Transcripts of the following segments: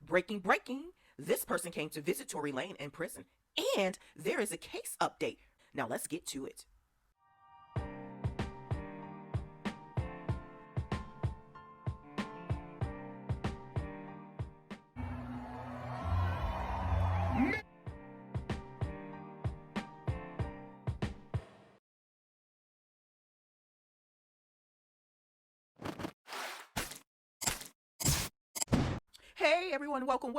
Breaking. This person came to visit Tory Lanez in prison, and there is a case update. Now let's get to it. Hey everyone, welcome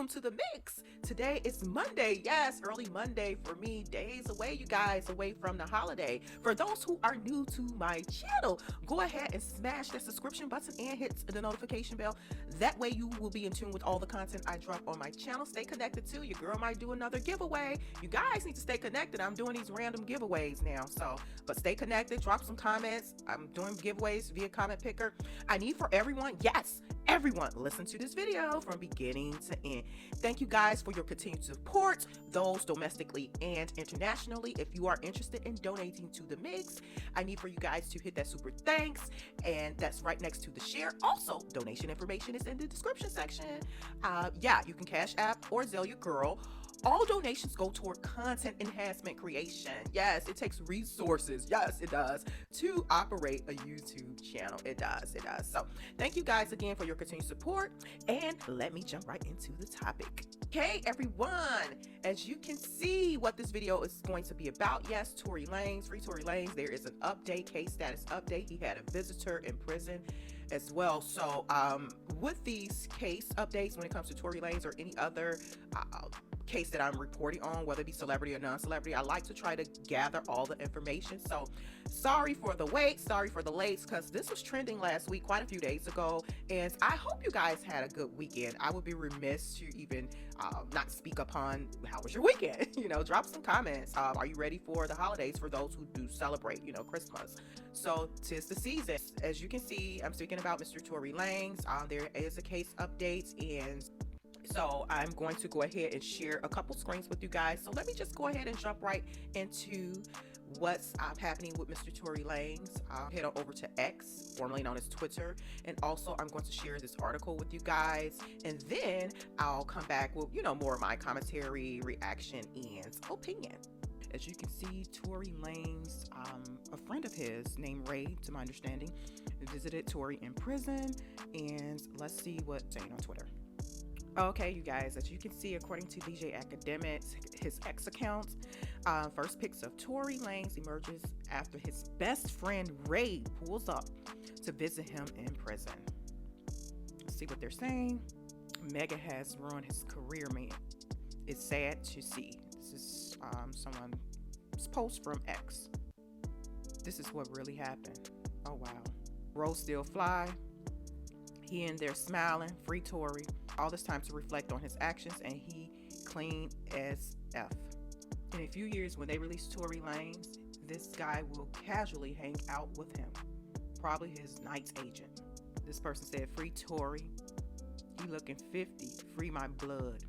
to the mix. Today is Monday. Yes, early Monday for me. Days away, you guys, away from the holiday. For those who are new to my channel, go ahead and smash that subscription button and hit the notification bell. That way you will be in tune with all the content I drop on my channel. Stay connected too. Your girl might do another giveaway. You guys need to stay connected. I'm doing these random giveaways now. But stay connected, drop some comments. I'm doing giveaways via comment picker. I need for everyone, yes, everyone, listen to this video from beginning to end. Thank you guys for your continued support, those domestically and internationally. If you are interested in donating to the mix, I need for you guys to hit that super thanks, and that's right next to the share. Also, donation information is in the description section. Yeah, you can cash app or zelle your girl. All donations go toward content enhancement creation. Yes, it takes resources. Yes, it does. To operate a YouTube channel. It does. So thank you guys again for your continued support. And let me jump right into the topic. Okay, everyone, as you can see what this video is going to be about. Yes, Tory Lanez, free Tory Lanez. There is an update, case status update. He had a visitor in prison as well. So with these case updates, when it comes to Tory Lanez or any other case that I'm reporting on, whether it be celebrity or non-celebrity, I like to try to gather all the information. So sorry for the wait, sorry for the late, because this was trending last week, quite a few days ago, and I hope you guys had a good weekend. I would be remiss to even not speak upon how was your weekend. Drop some comments. Are you ready for the holidays for those who do celebrate, Christmas? So 'tis the season. As you can see, I'm speaking about Mr. Tory Lanez. There is a case update, and so I'm going to go ahead and share a couple screens with you guys. So let me just go ahead and jump right into what's happening with Mr. Tory Lanez. Head on over to X, formerly known as Twitter, and also I'm going to share this article with you guys, and then I'll come back with more of my commentary, reaction, and opinion. As you can see, Tory Lanez, a friend of his named Ray, to my understanding, visited Tory in prison, and let's see what's saying on Twitter. Okay, you guys, as you can see, according to DJ Academics, his X account, first pics of Tory Lanez emerges after his best friend Ray pulls up to visit him in prison. Let's see what they're saying. Mega has ruined his career, man. It's sad to see. This is someone's post from X. This is what really happened. Oh, wow. Rose still fly. He in there smiling, free Tory. All this time to reflect on his actions, and he clean as F. In a few years, when they release Tory Lanez, this guy will casually hang out with him. Probably his night's agent. This person said, free Tory. He looking 50. Free my blood.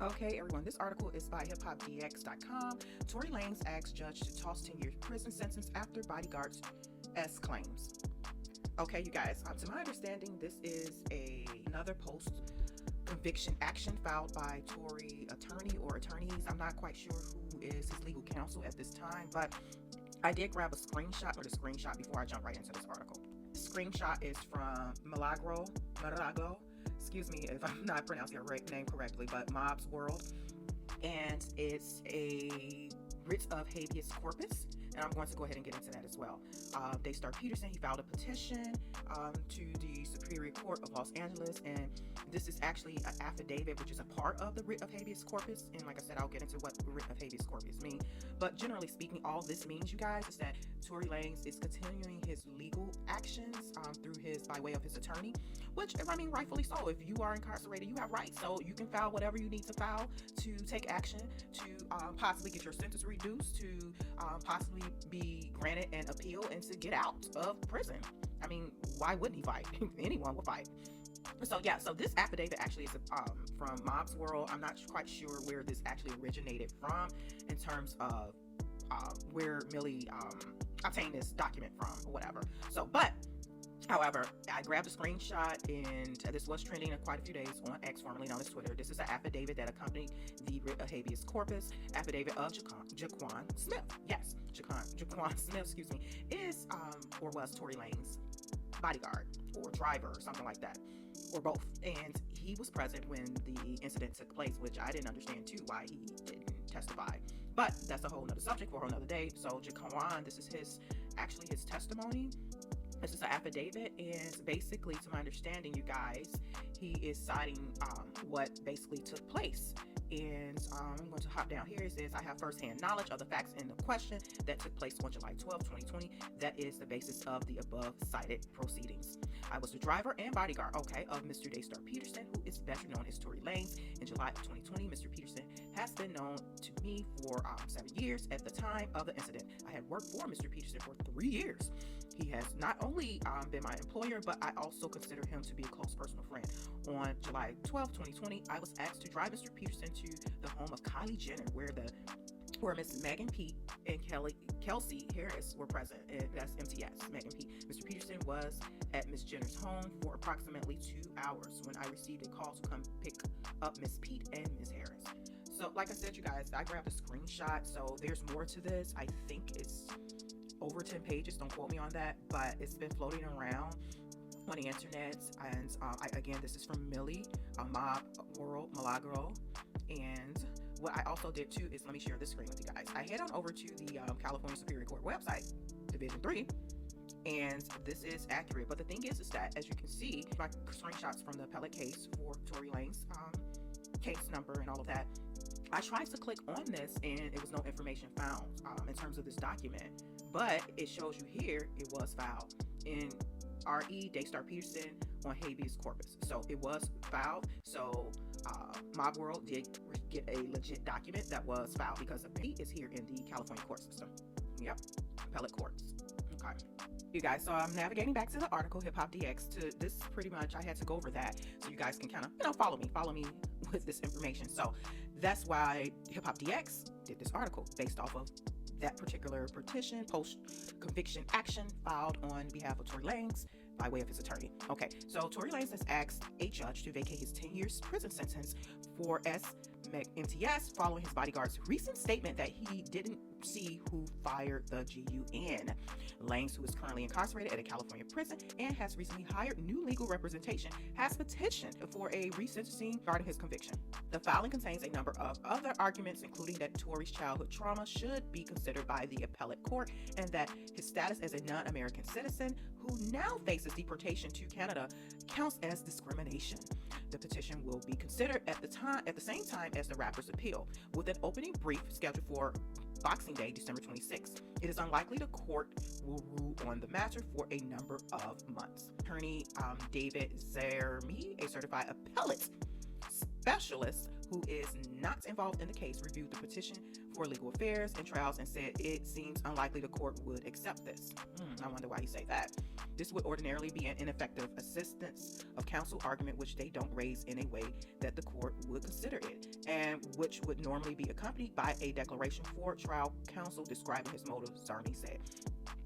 Okay, everyone, this article is by hiphopdx.com. Tory Lanez asks judge to toss 10-year prison sentence after Bodyguard's S claims. Okay, you guys, to my understanding, this is another post-conviction action filed by Tory attorney or attorneys. I'm not quite sure who is his legal counsel at this time, but I did grab a screenshot before I jump right into this article. The screenshot is from Milagro, excuse me if I'm not pronouncing your name correctly, but Mob's World, and it's a writ of habeas corpus. And I'm going to go ahead and get into that as well. Daystar Peterson, he filed a petition to the Superior Court of Los Angeles, and this is actually an affidavit, which is a part of the writ of habeas corpus. And like I said, I'll get into what writ of habeas corpus mean. But generally speaking, all this means, you guys, is that Tory Lanez is continuing his legal actions by way of his attorney, which, I mean, rightfully so. If you are incarcerated, you have rights, so you can file whatever you need to file to take action to possibly get your sentence reduced, to possibly be granted an appeal, and to get out of prison. I mean, why wouldn't he fight? Anyone would fight. So yeah, so this affidavit actually is from Mob's World. I'm not quite sure where this actually originated from in terms of where Millie obtained this document from or whatever. So, but However, I grabbed a screenshot, and this was trending quite a few days on X, formerly known as Twitter. This is an affidavit that accompanied the writ of habeas corpus. Affidavit of Jaquan Smith. Yes, Jaquan Smith, excuse me, is or was Tory Lanez bodyguard or driver or something like that, or both. And he was present when the incident took place, which I didn't understand too why he didn't testify. But that's a whole nother subject for a whole nother day. So Jaquan, this is his testimony. This is an affidavit, and basically, to my understanding, you guys, he is citing what basically took place. And I'm going to hop down here. It says, I have firsthand knowledge of the facts in the question that took place on July 12, 2020. That is the basis of the above cited proceedings. I was the driver and bodyguard, of Mr. Daystar Peterson, who is better known as Tory Lanez. In July of 2020, Mr. Peterson has been known to me for 7 years at the time of the incident. I had worked for Mr. Peterson for 3 years. He has not only been my employer, but I also consider him to be a close personal friend. On July 12, 2020, I was asked to drive Mr. Peterson to the home of Kylie Jenner, where Miss Megan Pete and Kelsey Harris were present. And that's MTS, Megan Pete. Mr. Peterson was at Miss Jenner's home for approximately 2 hours when I received a call to come pick up Miss Pete and Miss Harris. So, like I said, you guys, I grabbed a screenshot, so there's more to this. I think it's over 10 pages, don't quote me on that, but it's been floating around on the internet. And again, this is from Millie, Mob World Milagro. And what I also did too is, let me share this screen with you guys. I head on over to the California Superior Court website, Division 3, and this is accurate. But the thing is that, as you can see, my screenshots from the appellate case for Tory Lanez, case number and all of that, I tried to click on this and it was no information found in terms of this document, but it shows you here it was filed in R.E. Daystar Peterson on habeas corpus. So it was filed. So Mob World did get a legit document that was filed, because Pete is here in the California court system. Yep, appellate courts. Okay. You guys, so I'm navigating back to the article, Hip Hop DX. To this, pretty much, I had to go over that so you guys can kind of, follow me with this information. So that's why Hip Hop DX did this article based off of that particular petition, post-conviction action filed on behalf of Tory Lanez by way of his attorney. Okay, so Tory Lanez has asked a judge to vacate his 10 years prison sentence for MTS following his bodyguard's recent statement that he didn't see who fired the GUN. Lanez, who is currently incarcerated at a California prison and has recently hired new legal representation, has petitioned for a resentencing regarding his conviction. The filing contains a number of other arguments, including that Tory's childhood trauma should be considered by the appellate court, and that his status as a non-American citizen who now faces deportation to Canada counts as discrimination. The petition will be considered at the same time as the rapper's appeal, with an opening brief scheduled for Boxing Day, December 26th. It is unlikely the court will rule on the matter for a number of months. Attorney David Zermi, a certified appellate specialist who is not involved in the case, reviewed the petition for legal affairs and trials and said it seems unlikely the court would accept this. I wonder why you say that. This would ordinarily be an ineffective assistance of counsel argument, which they don't raise in a way that the court would consider it, and which would normally be accompanied by a declaration for trial counsel describing his motives, Zermi said.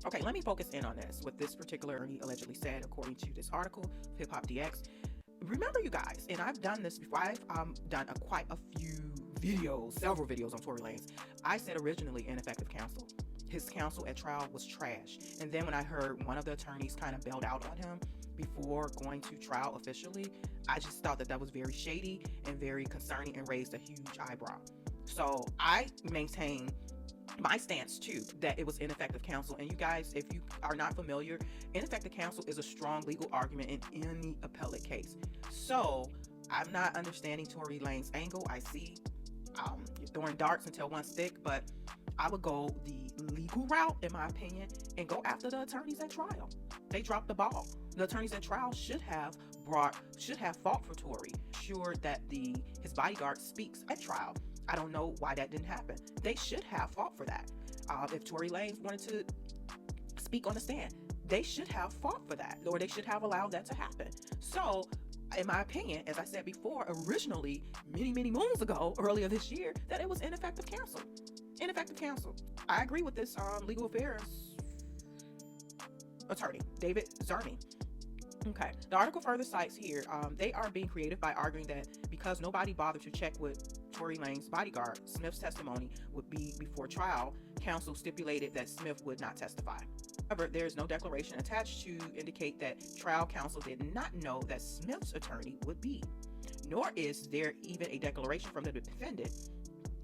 Okay, let me focus in on this. What this particular attorney allegedly said, according to this article, Hip Hop DX. Remember, you guys, and I've done this before, I've done quite a few videos, several videos on Tory Lanez. I said originally ineffective counsel. His counsel at trial was trash. And then when I heard one of the attorneys kind of bailed out on him before going to trial officially, I just thought that was very shady and very concerning and raised a huge eyebrow. So I maintain my stance too, that it was ineffective counsel. And you guys, if you are not familiar, ineffective counsel is a strong legal argument in any appellate case. So I'm not understanding Tory Lanez's angle. I see you're throwing darts until one stick, but I would go the legal route, in my opinion, and go after the attorneys at trial. They dropped the ball. The attorneys at trial should have fought for Tory, sure that his bodyguard speaks at trial. I don't know why that didn't happen. They should have fought for that. If Tory Lanez wanted to speak on the stand, they should have fought for that, or they should have allowed that to happen. So, in my opinion, as I said before, originally, many moons ago, earlier this year, that it was ineffective counsel. Ineffective counsel. I agree with this legal affairs attorney, David Zermi. Okay, the article further cites here, they are being creative by arguing that because nobody bothered to check with Tory Lanez's bodyguard, Smith's testimony would be before trial, counsel stipulated that Smith would not testify. However, there is no declaration attached to indicate that trial counsel did not know that Smith's attorney would be, nor is there even a declaration from the defendant.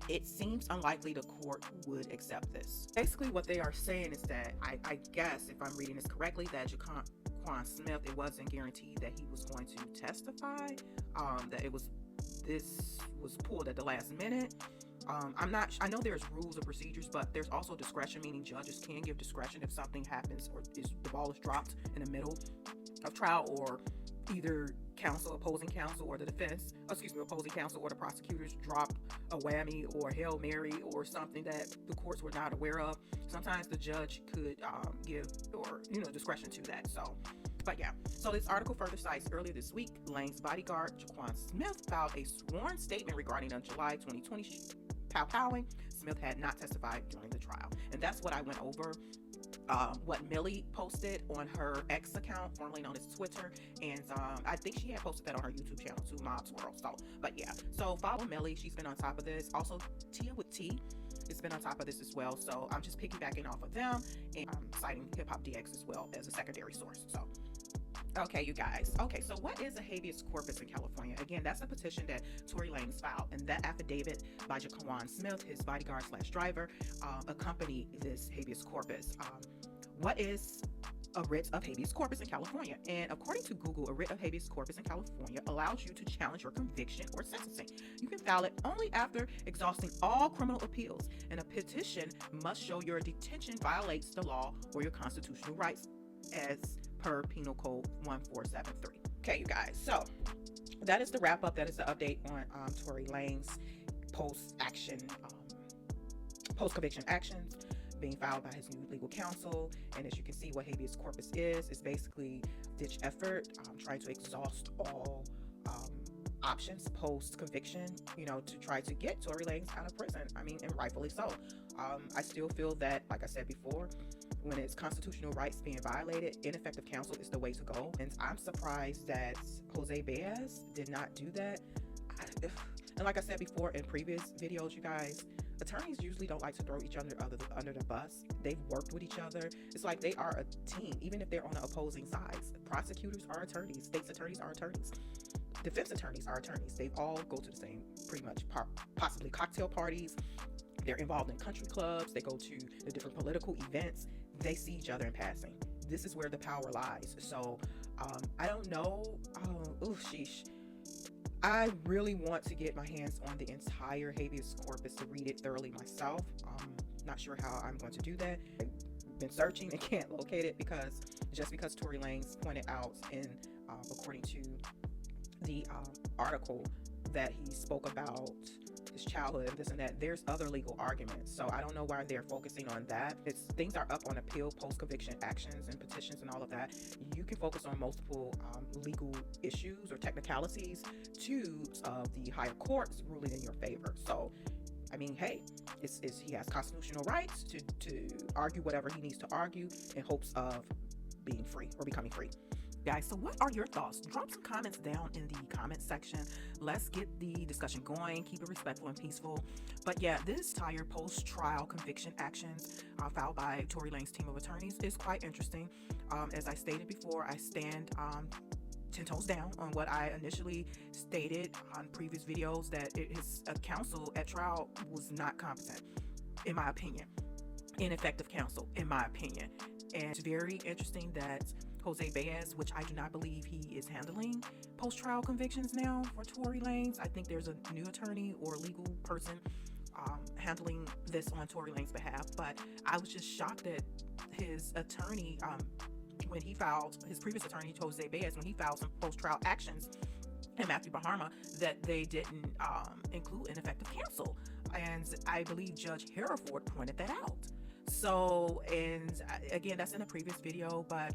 It seems unlikely the court would accept this. Basically, what they are saying is that, I guess, if I'm reading this correctly, that Jaquan Smith, it wasn't guaranteed that he was going to testify, that this was pulled at the last minute. I know there's rules and procedures, but there's also discretion, meaning judges can give discretion if something happens or the ball is dropped in the middle of trial, or either opposing counsel or the defense, opposing counsel or the prosecutors drop a whammy or a Hail Mary or something that the courts were not aware of. Sometimes the judge could give discretion to that. So this article further cites earlier this week, Lanez's bodyguard, Jaquan Smith, filed a sworn statement regarding a July 2020 powwowing. Smith had not testified during the trial. And that's what I went over. What Millie posted on her X account, formerly known as Twitter, and I think she had posted that on her YouTube channel too, Mob's World. So follow Millie, she's been on top of this. Also, Tia with T has been on top of this as well. So I'm just piggybacking off of them and citing Hip Hop DX as well as a secondary source. So okay, you guys. Okay, so what is a habeas corpus in California? Again, that's a petition that Tory Lanez filed, and that affidavit by Jaquan Smith, his bodyguard / driver, accompanied this habeas corpus. What is a writ of habeas corpus in California? And according to Google, a writ of habeas corpus in California allows you to challenge your conviction or sentencing. You can file it only after exhausting all criminal appeals, and a petition must show your detention violates the law or your constitutional rights as per Penal Code 1473. Okay, you guys, so that is the wrap up. That is the update on Tory Lanez post-conviction actions being filed by his new legal counsel. And as you can see, what habeas corpus is basically ditch effort, trying to exhaust all options post-conviction, to try to get Tory Lanez out of prison. I mean, and rightfully so. I still feel that, like I said before, when it's constitutional rights being violated, ineffective counsel is the way to go. And I'm surprised that Jose Baez did not do that. And like I said before in previous videos, you guys, attorneys usually don't like to throw each other under the bus. They've worked with each other. It's like they are a team, even if they're on the opposing sides. Prosecutors are attorneys. State's attorneys are attorneys. Defense attorneys are attorneys. They all go to the same, pretty much, possibly cocktail parties. They're involved in country clubs. They go to the different political events. They see each other in passing. This is where the power lies. So I don't know. Sheesh. I really want to get my hands on the entire habeas corpus to read it thoroughly myself. Not sure how I'm going to do that. I've been searching and can't locate it because Tory Lanez pointed out in according to the article that he spoke about his childhood and this and that, there's other legal arguments. So I don't know why they're focusing on that. Things are up on appeal, post-conviction actions and petitions and all of that. You can focus on multiple legal issues or technicalities of the higher courts ruling in your favor. So I mean, hey, he has constitutional rights to argue whatever he needs to argue in hopes of being free or becoming free. Guys, so what are your thoughts? Drop some comments down in the comment section. Let's get the discussion going. Keep it respectful and peaceful. But yeah, this entire post-trial conviction actions filed by Tory Lanez's team of attorneys is quite interesting. As I stated before, I stand 10 toes down on what I initially stated on previous videos, that his counsel at trial was not competent, in my opinion. Ineffective counsel, in my opinion. And it's very interesting that Jose Baez, which I do not believe he is handling post-trial convictions now for Tory Lanez. I think there's a new attorney or legal person handling this on Tory Lanez's behalf. But I was just shocked that his attorney, when he filed, his previous attorney, Jose Baez, when he filed some post-trial actions, and Matthew Bahama, that they didn't include ineffective counsel. And I believe Judge Hereford pointed that out. So, and again, that's in a previous video, but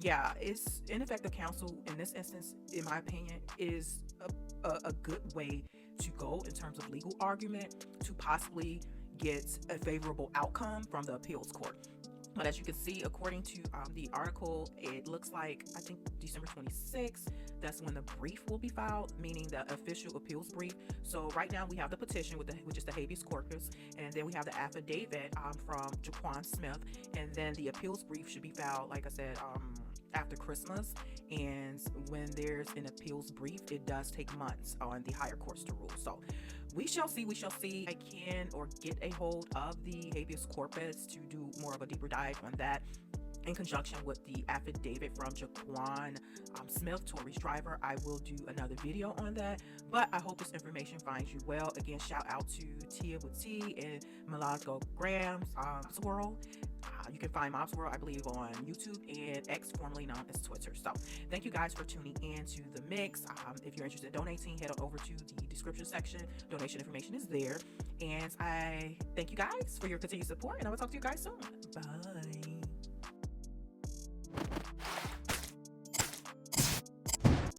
yeah, it's ineffective counsel in this instance, in my opinion, is a good way to go in terms of legal argument to possibly get a favorable outcome from the appeals court. But as you can see, according to the article, it looks like, I think December 26th, that's when the brief will be filed, meaning the official appeals brief. So right now we have the petition, which is the habeas corpus, and then we have the affidavit from Jaquan Smith, and then the appeals brief should be filed, like I said, after Christmas. And when there's an appeals brief, it does take months on the higher courts to rule. So we shall see. I can or get a hold of the habeas corpus to do more of a deeper dive on that, in conjunction with the affidavit from Jaquan Smith, Tory's driver. I will do another video on that, but I hope this information finds you well. Again, shout out to Tia with T and Milagro Graham's Swirl. You can find Mob's World, I believe, on YouTube and X, formerly known as Twitter. So thank you guys for tuning in to the mix. If you're interested in donating, head on over to the description section. Donation information is there. And I thank you guys for your continued support, and I will talk to you guys soon. Bye.